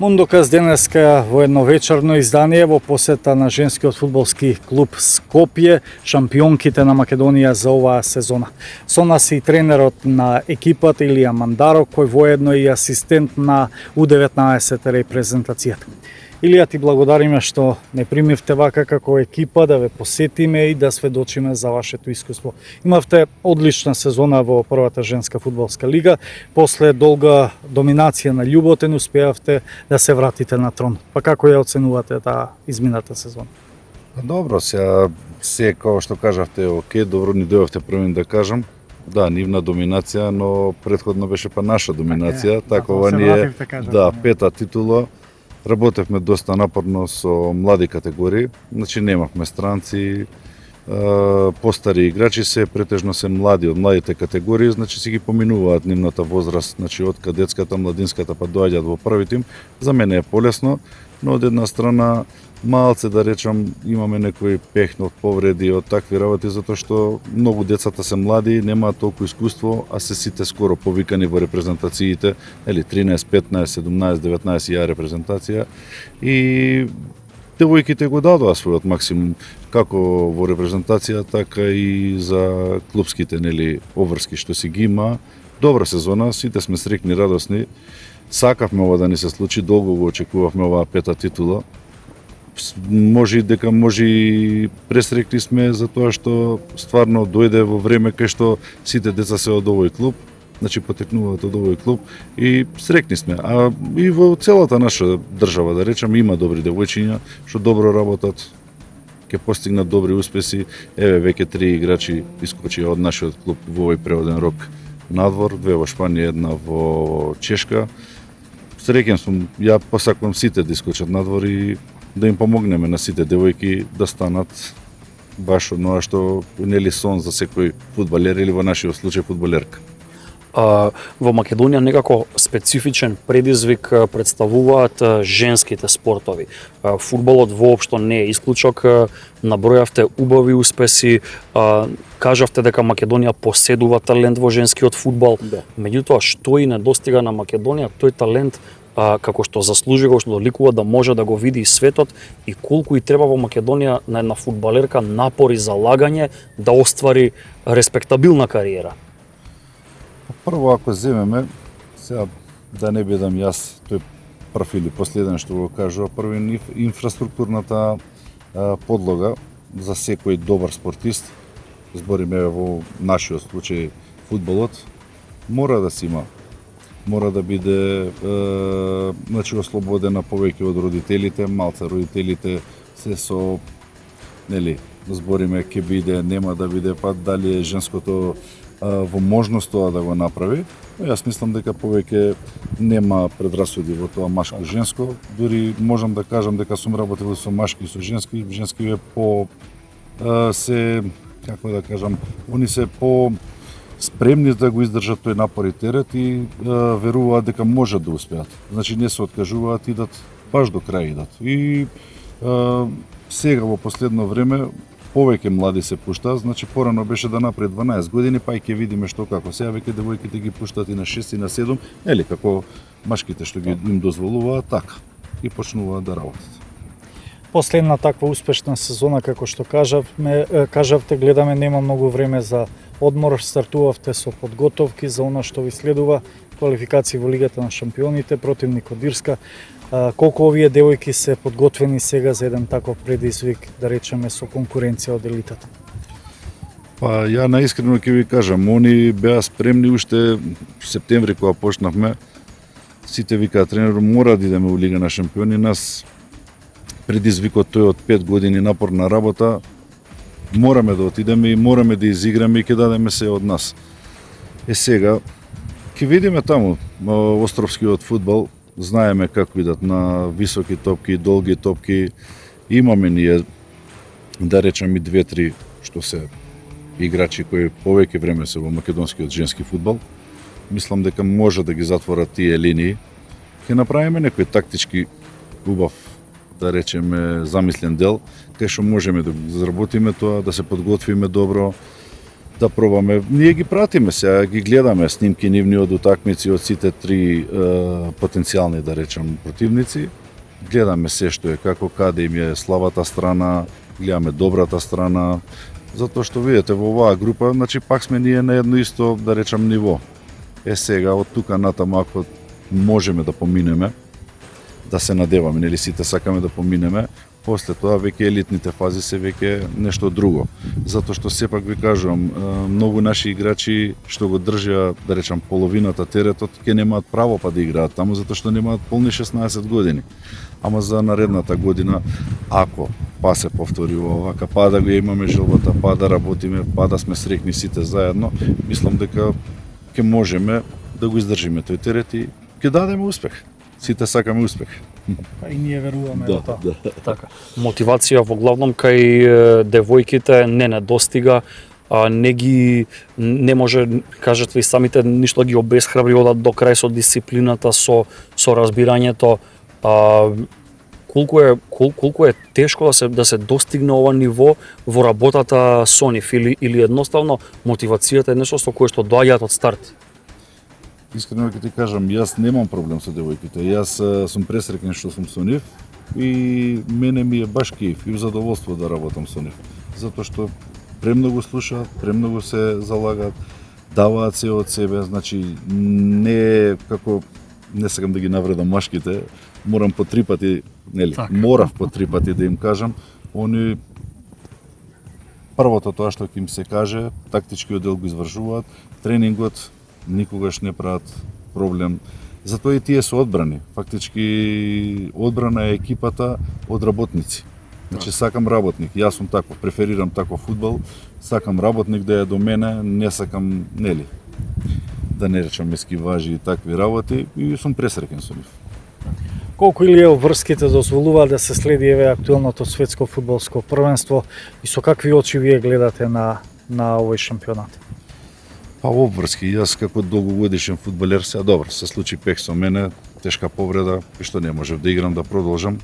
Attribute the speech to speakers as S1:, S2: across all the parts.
S1: Мундокас денеска во едно вечерно издание во посета на женскиот фудбалски клуб Скопје, шампионките на Македонија за оваа сезона. Со нас и тренерот на екипата Илија Мандаро, кој воедно и асистент на U19 репрезентацијата. Илија, ти благодариме што не примивте вака како екипа да ве посетиме и да сведочиме за вашето искуство. Имавте одлична сезона во првата женска фудбалска лига. После долга доминација на Љуботен успеавте да се вратите на трон. Па како ја оценувате таа измината сезона?
S2: Добро, се како што кажавте, окей, добро ни дојавте првен да кажам. Да, нивна доминација, но претходно беше па наша доминација, така ова ни е пета титула. Работевме доста напорно со млади категории, значи немавме странци, постари играчи се, претежно се млади од младите категории, значи си ги поминуваат нивната возраст, значи од кадетската, младинската па доаѓаат во први тим. За мене е полесно, но од една страна малце да речам имаме некои пехно од повреди од такви работи затоа што многу децата се млади, немаат толку искуство, а се сите скоро повикани во репрезентациите, 13, 15, 17, 19 ја репрезентација и девојките го дадоа својот максимум како во репрезентација, така и за клубските обврски што си ги има. Добра сезона, сите сме среќни, радосни. Сакавме ова да ни се случи, долго го очекувавме оваа пета титула. Може и пресрекни сме за тоа што стварно дојде во време кај што сите деца се од овој клуб, значи потекнуваат од овој клуб и срекни сме. А и во целата наша држава, да речем, има добри девојчиња што добро работат, ќе постигнат добри успеси. Еве веќе 3 играчи искочија од нашиот клуб во овој преводен рок надвор, 2 во Шпанија, една во Чешка. Среќен сум, ја посакувам сите да искочат надвор и да им помогнеме на сите девојки да станат баш оноа што сон за секој фудбалер или во нашиот случај фудбалерка.
S3: Во Македонија некако специфичен предизвик представуваат женските спортови. Фудбалот воопшто не е исклучок, набројавте убави успеси, кажавте дека Македонија поседува талент во женскиот фудбал.
S1: Да.
S3: Меѓутоа, што и недостига на Македонија, тој талент како што заслужи, како што доликува да може да го види и светот и колку и треба во Македонија на една фудбалерка напор и залагање да оствари респектабилна кариера.
S2: Прво, ако земеме, сега да не бидам јас тој прв или последен што го кажува, прво инфраструктурната подлога за секој добар спортист, збориме во нашиот случај фудбалот, мора да се има. Мора да биде значи ослободена повеќе од родителите, малце родителите се со збориме ќе биде, нема да биде, па дали е женското во можност тоа да го направи. Јас мислам дека повеќе нема предрасуди во тоа машко-женско, дури можам да кажам дека сум работил со машки и со женски, женски е по се, како да кажам, они се по спремни да го издржат тој напор и терет и веруваат дека можат да успеат. Значи не се откажуваат, идат баш до крај идат. И сега во последно време повеќе млади се пуштаат, значи порано беше да напред 12 години, па и ќе видиме што како. Сега веќе девојките ги пуштаат и на 6 и на 7, како машките што ги им дозволуваат така и почнуваат да работат.
S1: После една таква успешна сезона, како што кажавте, гледаме нема многу време за одмор, стартувавте со подготовки за она што ви следува, квалификации во Лигата на шампионите, противник од Ирска. Колку овие девојки се подготвени сега за еден таков предизвик, да речеме, со конкуренција од елитата?
S2: Па ја наискрено ќе ви кажам, они беа спремни уште в септември кога почнавме. Сите викаа тренерот мора да идеме во Лига на шампиони, нас предизвикот тој од 5 години напорна работа, мораме да отидеме и мораме да изиграме и ќе дадеме се од нас. Сега ќе видиме таму островскиот фудбал, знаеме како идат на високи топки, долги топки. Имаме ние, да речем, и 2-3 што се играчи кои повеќе време се во македонскиот женски фудбал. Мислам дека може да ги затворат тие линии. Ќе направиме некој тактички убав, да речеме, замислен дел, кај што можеме да заработиме тоа, да се подготвиме добро. да пробаме. Ние ги пратиме сега, ги гледаме снимки нивни од утакмици од сите три потенцијални, да речам, противници. Гледаме се што е, како, каде им е слабата страна, гледаме добрата страна, затоа што видите во оваа група, значи пак сме ние на едно исто, да речам, ниво. Сега од тука натаму ако можеме да поминеме, да се надеваме, нели сите сакаме да поминеме, после тоа веќе елитните фази се веќе нешто друго. Затоа што сепак ви кажувам, многу наши играчи што го држа, да речам, половината теретот, ќе немаат право па да играат таму затоа што немаат полни 16 години. Ама за наредната година, ако па се повтори овака, па да го имаме желбата, па да работиме, па да сме среќни сите заедно, мислам дека ќе можеме да го издржиме тој терет и ќе дадеме успех. Сите сакаме успех.
S1: Па и ние веруваме во тоа.
S3: Така. Мотивација во главном кај девојките не недостига, не може, кажете ви самите, ништо ги обесхрабри одат до крај со дисциплината, со разбирањето. Колку е тешко да се достигне ова ниво во работата со нив или едноставно мотивацијата е нешто со кое што доаѓаат од старт?
S2: Искрено ќе ти кажам, јас немам проблем со девојките. Јас сум пресреќен што сум со нив и мене ми е баш кејф и задоволство да работам со нив. Затоа што премногу слушаат, премногу се залагаат, даваат се од себе, значи не како не сакам да ги навредам машките, морам по 3 пати, нели, морав по 3 пати да им кажам, они првото тоа што ќе им се каже, тактичкиот дел го извршуваат, тренингот никогаш не прават проблем. Затоа и тие се одбрани. Фактички одбрана е екипата од работници. Значи сакам работник, јас сум таков, преферирам таков фудбал, сакам работник да е до мене, не сакам, нели, да не речам ескиважи и такви работи и сум пресреќен со нив.
S1: Колку или врските дозволуваат да се следи еве актуелното светско фудбалско првенство и со какви очи вие гледате на овој шампионат?
S2: Па обврски, јас како долгогодишен фудбалер, сега добро, се случи пех со мене, тешка повреда, и што не можев да играм, да продолжам.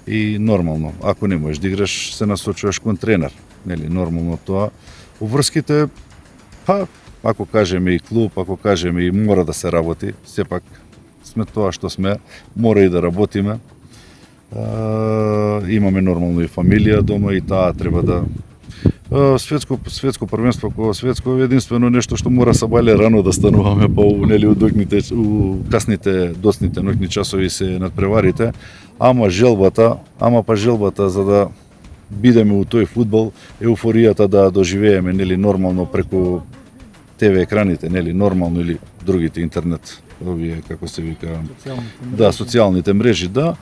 S2: И нормално, ако не можеш да играш, се насочуваш кон тренер, нели, нормално тоа. Обврските, па, ако кажеме и клуб, ако кажеме и мора да се работи, сепак сме тоа што сме, мора и да работиме. Имаме нормално и фамилија дома и таа треба да светско првенство кога светско единствено нешто што мора сабале рано да стануваме па нели у касните доцните ноќни часови се надпреварите, ама желбата за да бидеме у тој фудбал, еуфоријата да доживееме нели нормално преку ТВ екраните, нели нормално или другите интернет, овие како се вика, социјалните мрежи, да.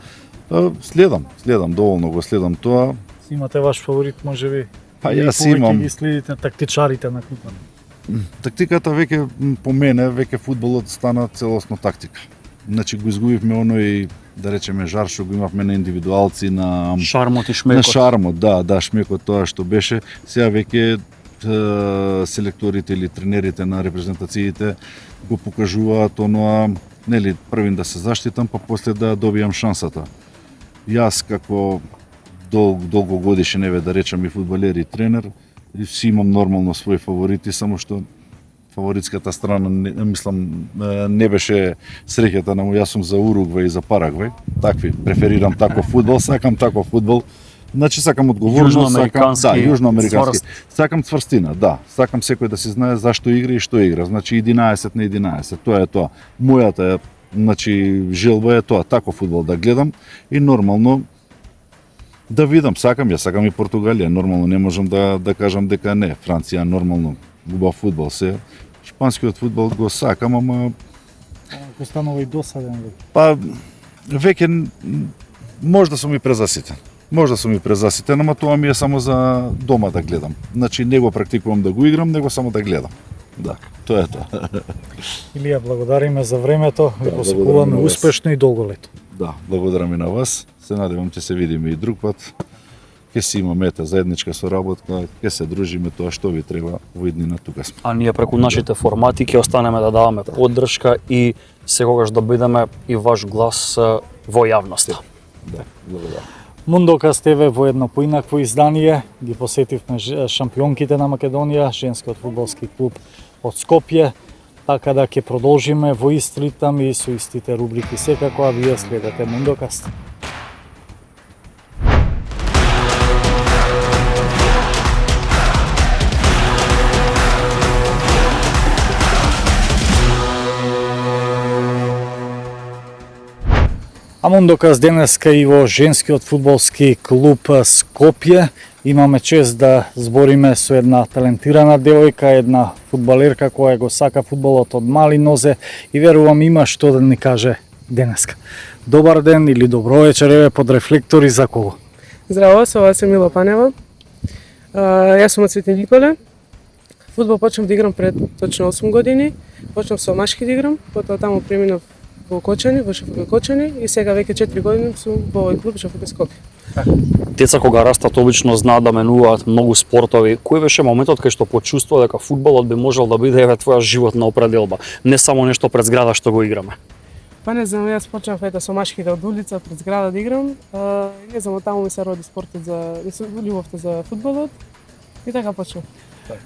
S2: Следам доволно го следам тоа.
S1: Имате ваш фаворит, можеби?
S2: Па јас имам.
S1: Ги следите тактичарите на клубот.
S2: Тактиката веќе по мене, веќе фудбалот стана целосно тактика. Значи го изгубивме оној, да речеме, жар што го имавме на индивидуалци, на
S3: шармот и шмекот.
S2: На шармот, да, шмекот тоа што беше. Сега веќе селекторите или тренерите на репрезентациите го покажуваат оноа, нели, првин да се заштитам, па после да добијам шансата. Јас како долгогодишен, еве да речам и фудбалер и тренер, си имам нормално своји фаворити, само што фаворитската страна, мислам, не беше среќата на јас сум за Уругвај и за Парагвај. Такви, преферирам таков фудбал, сакам таков фудбал. Значи сакам одговорност, јужноамерикански. Сакам цврстина, да. Сакам секој да се знае зашто игра и што игра. Значи 11 на 11, тоа е тоа. Мојата желба е тоа, таков фудбал да гледам и нормално да видам, сакам и Португалија, нормално не можам да кажам дека не. Франција нормално убав фудбал се. Шпанскиот фудбал го сакам, ама
S1: го станува и досаден.
S2: Па веќе може да сум и презаситен. Ама тоа ми е само за дома да гледам. Значи не го практикувам да го играм, него само да гледам. Да, тоа е тоа.
S1: Илија, благодариме за времето, ви посакуваме успешно и долго лето.
S2: Да, благодарам и на вас. Се надевам ќе се видиме и друг пат. Ќе си имаме заедничка соработка, ќе се дружиме, тоа што ви треба во иднина, тука сме.
S3: А ние преку нашите формати ќе останеме да даваме поддршка и секогаш да бидеме и ваш глас во јавноста.
S2: Да, благодарам.
S1: Мундокаст ТВ во едно поинакво издание ги посетивме шампионките на Македонија, женскиот фудбалски клуб од Скопје, така да ќе продолжиме во ист ритам и со истите рубрики секако, а вие следете Мундокаст. А Мундокаст денеска и во женскиот фудбалски клуб Скопје. Имаме чест да збориме со една талентирана девојка, една фудбалерка која го сака фудбалот од мали нозе и верувам има што да ни каже денеска. Добар ден или добро вечер, еве под рефлектори за кого?
S4: Здраво, со вас е Мила Панева. Јас сум од Свети Николе. Фудбал почнав да играм пред точно 8 години. Почнав со машки да играм, потоа таму преминав во Кочани, во ШФК Кочани и сега веќе 4 години сум во овој клуб ШФК Скопје.
S3: Деца кога растат обично знаат да менуваат многу спортови. Кој беше моментот кај што почувствува дека фудбалот би можел да биде еве твоја животна определба, не само нешто пред зграда што го играме?
S4: Па не знам, јас почнав со машките од улица пред зграда да играм. Не знам, таму ми се роди спортот љубовта за фудбалот и така почнав.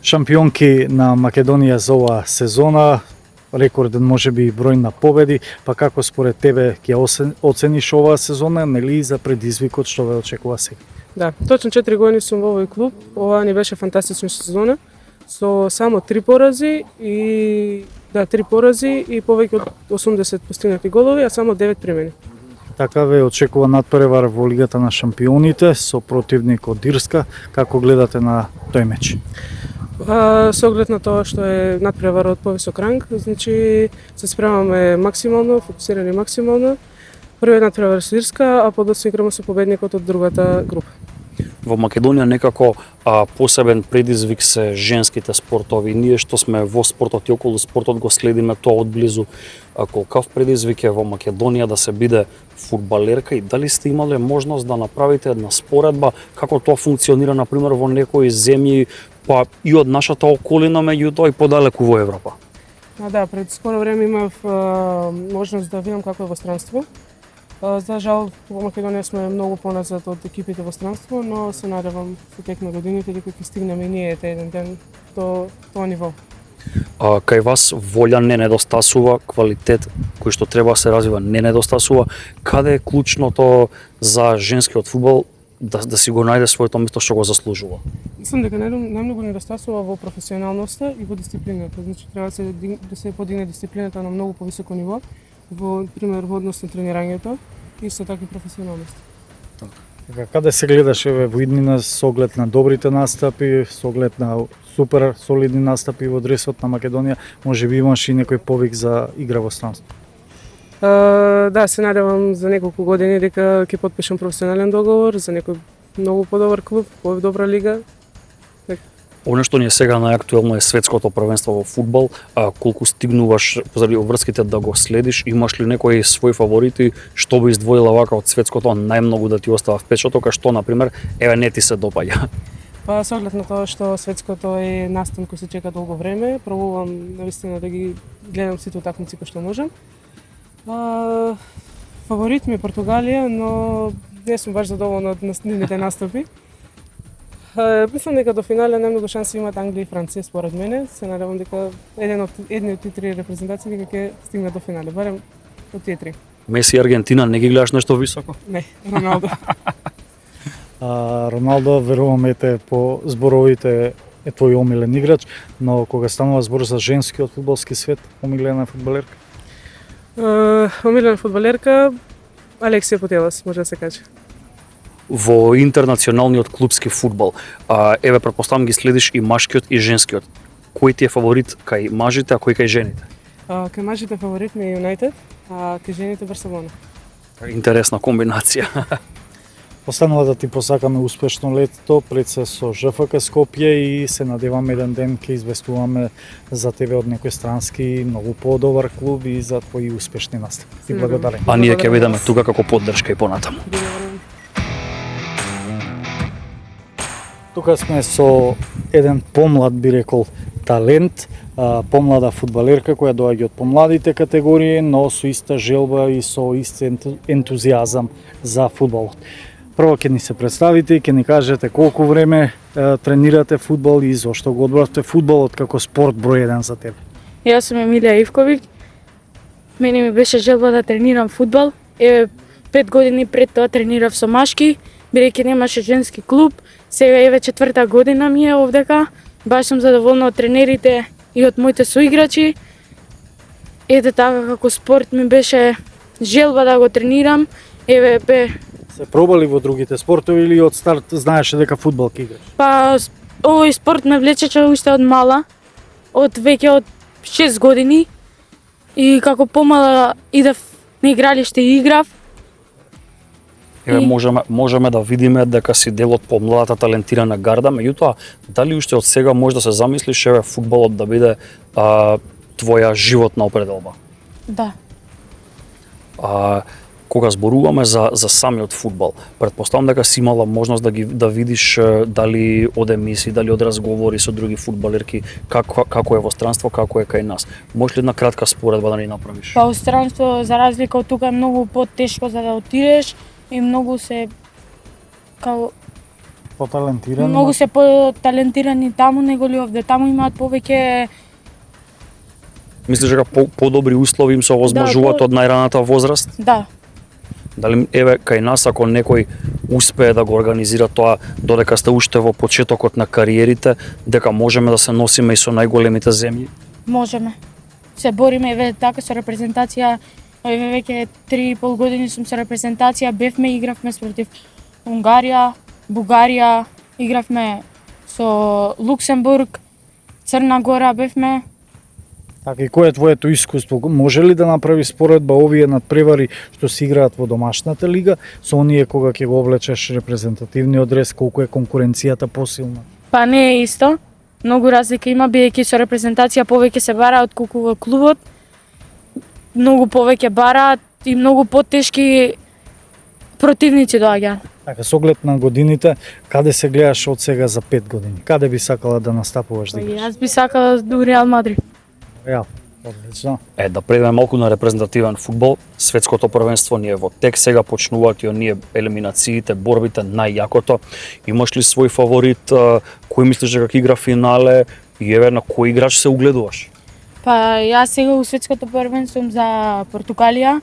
S1: Шампионки на Македонија за оваа сезона, рекорден можеби број на победи, па како според тебе ќе оцениш оваа сезона, нели за предизвикот што ве очекува сега?
S4: Да, точно 4 години сум во овој клуб. Ова ни беше фантастична сезона со само 3 порази и 3 порази и повеќе од 80 постигнати голови, а само 9 примени.
S1: Така ве очекува надпревар во Лигата на шампионите со противник од Ирска. Како гледате на тој меч?
S4: Со оглед на тоа што е надпревар од повисок ранг, значи се спремаме максимално, фокусирани максимално. Првиот надпревар со Ирска, а подоцна играме со победникот од другата група.
S3: Во Македонија некако посебен предизвик се женските спортови. Ние што сме во спортот и околу спортот го следиме тоа одблизу. Колкав предизвик е во Македонија да се биде фудбалерка и дали сте имале можност да направите една споредба како тоа функционира например во некои земји, па и од нашата околина, меѓутоа и подалеку во Европа?
S4: Да, пред скоро време имав можност да видам како е во странство. За жал, во Македонија сме многу поназад од екипите во странство, но се надевам со тек на годините дека ќе стигнеме и ние еден ден до тоа ниво.
S3: Кај вас волја не недостасува, квалитет кој што треба да се развива не недостасува. Каде е клучното за женскиот фудбал да си го најде своето место што го заслужува?
S4: Мислам дека најмногу недостасува во професионалноста и во дисциплината. Значи треба да се подигне дисциплината на многу повисоко ниво, во пример во однос на тренирањето и со така професионалност.
S1: Така, каде се гледаш еве во иднина со оглед на добрите настапи, со оглед на супер солидни настапи во дресот на Македонија, можеби имаш и некој повик за игра во странство?
S4: Да, се надевам за неколку години дека ќе потпишам професионален договор за некој многу подобар клуб, подобра лига.
S3: Оно што ни е сега најактуелно е светското првенство во фудбал. Колку стигнуваш заради врските да го следиш, имаш ли некои своји фаворити што би издвоила вака од светското најмногу да ти остава впечаток, а што на пример еве не ти се допаѓа?
S4: Па со оглед на тоа што светското е настан кој се чека долго време, пробувам навистина да ги гледам сите утакмици кои што можам. Фаворит ми е Португалија, но не сум баш задоволна од нивните настапи. Мислам дека до финале најмногу шанси имаат Англија и Франција според мене. Се надевам дека едни од тие три репрезентации дека ќе стигнат до финале, барем од тие три.
S3: Меси и Аргентина не ги гледаш нешто високо?
S4: Не, Роналдо.
S1: Роналдо, верувам ете по зборовите е твој омилен играч, но кога станува збор за женскиот фудбалски свет, омилена фудбалерка?
S4: Омилена фудбалерка Алексија Путелас, може да се каже.
S3: Во интернационалниот клубски фудбал, еве претпоставам ги следиш и машкиот и женскиот. Кој ти е фаворит кај мажите, а кој кај жените?
S4: Кај мажите фаворит ми е Юнајтед, а кај жените Барселона.
S3: Интересна комбинација.
S1: Останува да ти посакаме успешно лето пред се со ЖФК Скопје и се надеваме еден ден ќе известуваме за тебе од некој странски многу подобар клуб и за твои успешни настапи. Ти благодарам.
S3: А ние ќе бидеме тука како поддршка и понатаму.
S1: Тука сме со еден помлад, би рекол, талент, помлада фудбалерка која доаѓа од помладите категории, но со иста желба и со ист ентузијазам за фудбалот. Прво ќе ни се представите и ќе ни кажете колку време тренирате фудбал и зошто го одбравте фудбалот како спорт број 1 за тебе.
S5: Јас сум Емилија Ивковиќ. Мене ми беше желба да тренирам фудбал. 5 години пред тоа тренирав со машки, бидејќи немаше женски клуб. Сега еве 4-та година ми е овдека. Баш сум задоволна од тренерите и од моите соиграчи. Ете така како спорт ми беше желба да го тренирам. Еве
S1: Се пробали во другите спортови или од старт знаеше дека фудбал ќе играш?
S5: па овој спорт ме влечеше уште од мала. Веќе од 6 години. И како помала идев на игралиште и играв.
S3: Еве
S5: И-
S3: можеме да видиме дека си дел од помладата талентирана гарда, меѓутоа дали уште од сега може да се замислиш еве фудбалот да биде твоја животна определба?
S5: Да.
S3: Кога зборуваме за самиот фудбал, претпоставам дека си имала можност да видиш дали од емисии, дали од разговори со други фудбалерки, како е во странство, како е кај нас. Можеш ли една кратка споредба да ни направиш?
S5: Па у странство, за разлика од тука, е многу потешко за да отидеш и многу се
S1: Поталентиран.
S5: многу се поталентирани таму него ли овде. Таму имаат повеќе.
S3: Мислиш дека подобри услови им се овозможуваат
S5: Да,
S3: од најраната возраст?
S5: Да.
S3: Дали еве кај нас ако некој успее да го организира тоа додека сте уште во почетокот на кариерите, дека можеме да се носиме и со најголемите земји?
S5: Можеме. Се бориме еве така со репрезентација. Еве веќе 3,5 години сум со репрезентација, бевме игравме спротив Унгарија, Бугарија, игравме со Луксембург, Црна Гора бевме.
S1: Така и кое е твоето искуство? Може ли да направи споредба овие надпревари што се играат во домашната лига со оние кога ќе го облечеш репрезентативниот дрес, колку е конкуренцијата посилна?
S5: Па не е исто. Многу разлика има, бидејќи со репрезентација повеќе се бара отколку во клубот. Многу повеќе бараат и многу потешки противници доаѓаат.
S1: Така, со оглед на годините, каде се гледаш од сега за 5 години? Каде би сакала да настапуваш да
S5: Па и
S1: играш?
S5: јас би сакала до Реал Мадрид.
S1: Реал. Одлично.
S3: Да предаме малку на репрезентативен фудбал. Светското првенство ни е во тек, сега почнуваат и оние елиминациите, борбите најјакото. Имаш ли свој фаворит, кој мислиш дека ќе игра финале и еве на кој играч се угледуваш?
S5: Па јас сега у светското првенство сум за Португалија.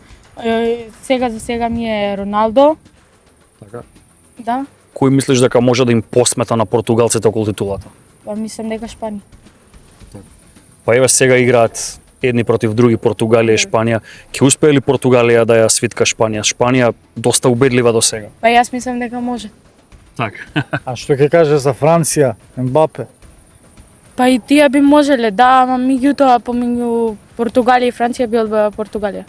S5: Сега за сега ми е Роналдо.
S3: Така.
S5: Да.
S3: Кој мислиш дека може да им посмета на португалците околу титулата?
S5: Па мислам дека Шпанија.
S3: Па еве сега играат едни против други, Португалија и Шпанија. Ќе успее ли Португалија да ја свитка Шпанија? Шпанија доста убедлива до сега.
S5: Па јас мислам дека може.
S3: Така.
S1: А што ќе каже за Франција, Мбапе?
S5: Па и тие би можеле, да, ама меѓутоа помеѓу Португалија и Франција би одбила Португалија.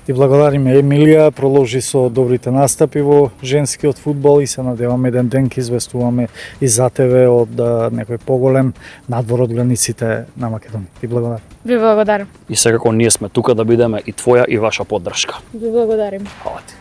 S1: Ти благодариме, Емилија, проложи со добрите настапи во женскиот фудбал и се надеваме еден ден ќе известуваме и за тебе од некој поголем надвор од границите на Македонија. Ти благодарам.
S5: Ви благодарам.
S3: И секако ние сме тука да бидеме и твоја и ваша поддршка.
S5: Ви благодарам.
S3: Фала ти.